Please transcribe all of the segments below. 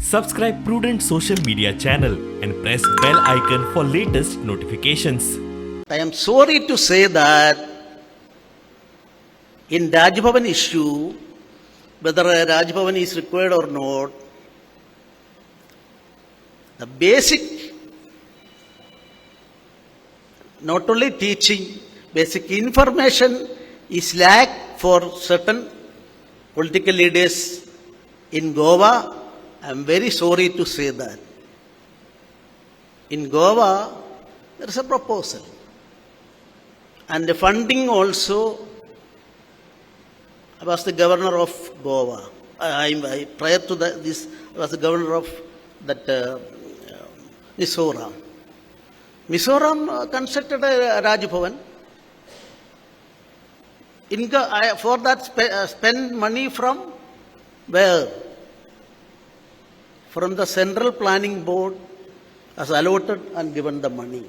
Subscribe Prudent social media channel and press bell icon for latest notifications. I am sorry to say that in Raj Bhavan issue, whether a Raj Bhavan is required or not, the basic, not only teaching, basic information is lack for certain political leaders in Goa. I am very sorry to say that. In Goa, there is a proposal. And the funding also, I was the governor of Goa. Prior to this, I was the governor of that Mizoram. Mizoram constructed a Raj Bhavan. For that, spend money from where? From the Central Planning Board has allotted and given the money.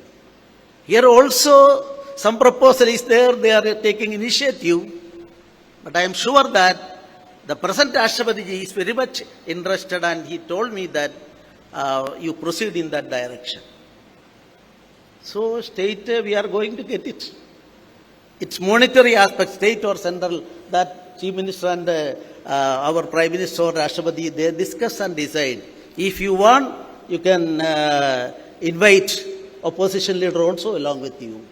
Here also some proposal is there, they are taking initiative, but I am sure that the present Rashtrapati ji is very much interested and he told me that you proceed in that direction. So state, we are going to get it. It's monetary aspect, state or central, that Chief Minister and our Prime Minister or Rashtrapati, they discuss and decide. If you want, you can invite opposition leader also along with you.